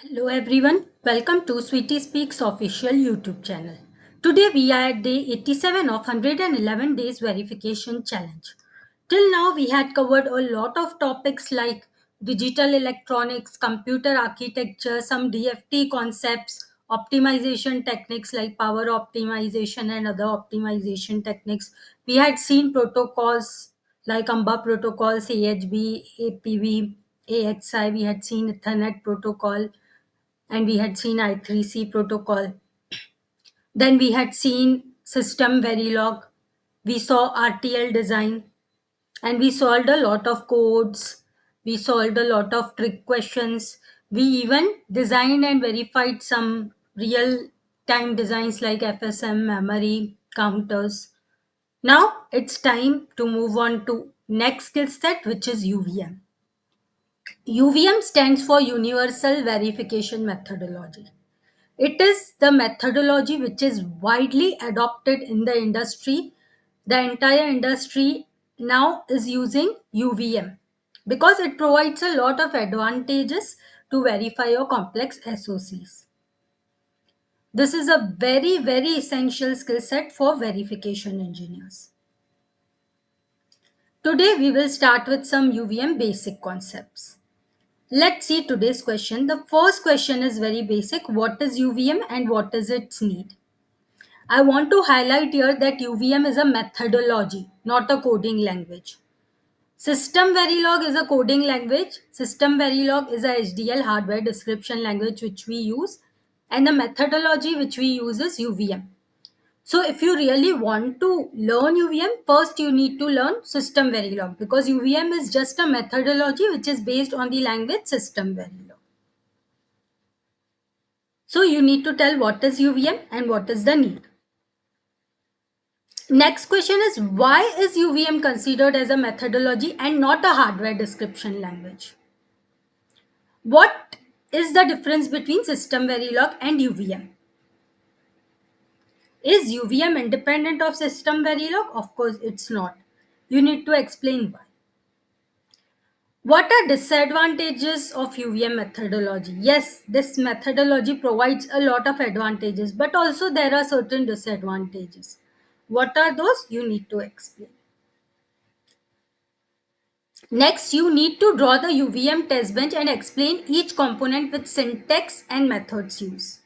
Hello everyone, welcome to Sweetie Speaks official YouTube channel. Today we are at day 87 of 111 days verification challenge. Till now we had covered a lot of topics like digital electronics, computer architecture, some DFT concepts, optimization techniques like power optimization and other optimization techniques. We had seen protocols like AMBA protocols, AHB, APV, AXI. We had seen Ethernet protocol and we had seen I3C protocol. Then we had seen system Verilog. We saw RTL design and we solved a lot of codes. We solved a lot of trick questions. We even designed and verified some real time designs like FSM, memory, counters. Now it's time to move on to next skill set, which is UVM. UVM stands for Universal Verification Methodology. It is the methodology which is widely adopted in the industry. The entire industry now is using UVM because it provides a lot of advantages to verify your complex SOCs. This is a very, very essential skill set for verification engineers. Today, we will start with some UVM basic concepts. Let's see today's question. The first question is very basic. What is UVM and what is its need? I want to highlight here that UVM is a methodology, not a coding language. System Verilog is a coding language. System Verilog is a HDL hardware description language which we use, and the methodology which we use is UVM. So if you really want to learn UVM, first you need to learn System Verilog because UVM is just a methodology which is based on the language System Verilog. So you need to tell what is UVM and what is the need. Next question is, why is UVM considered as a methodology and not a hardware description language? What is the difference between System Verilog and UVM? Is UVM independent of System Verilog? Of course, it's not. You need to explain why. What are disadvantages of UVM methodology? Yes, this methodology provides a lot of advantages, but also there are certain disadvantages. What are those? You need to explain. Next, you need to draw the UVM test bench and explain each component with syntax and methods used.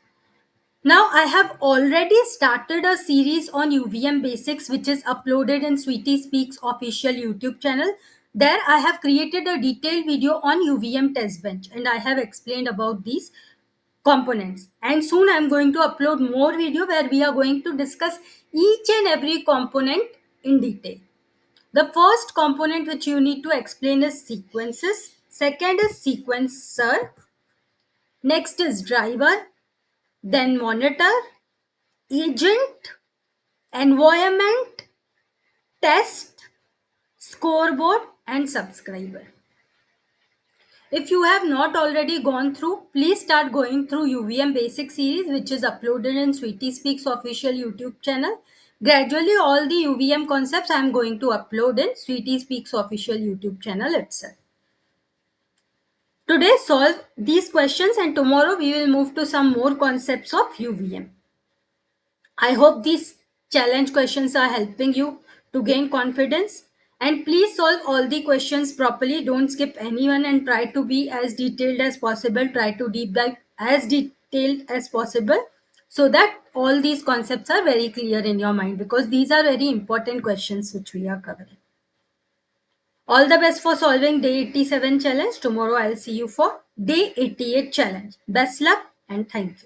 Now, I have already started a series on UVM basics which is uploaded in Sweetie Speaks official YouTube channel. There, I have created a detailed video on UVM test bench and I have explained about these components. And soon I'm going to upload more video where we are going to discuss each and every component in detail. The first component which you need to explain is sequences. Second is sequencer. Next is driver. Then monitor, agent, environment, test, scoreboard, and subscriber. If you have not already gone through, please start going through UVM basic series which is uploaded in Sweetie Speaks official YouTube channel. Gradually all the UVM concepts I am going to upload in Sweetie Speaks official YouTube channel itself. Today solve these questions and tomorrow we will move to some more concepts of UVM. I hope these challenge questions are helping you to gain confidence and please solve all the questions properly. Don't skip anyone and try to be as detailed as possible. Try to deep dive as detailed as possible so that all these concepts are very clear in your mind because these are very important questions which we are covering. All the best for solving day 87 challenge. Tomorrow I'll see you for day 88 challenge. Best luck and thank you.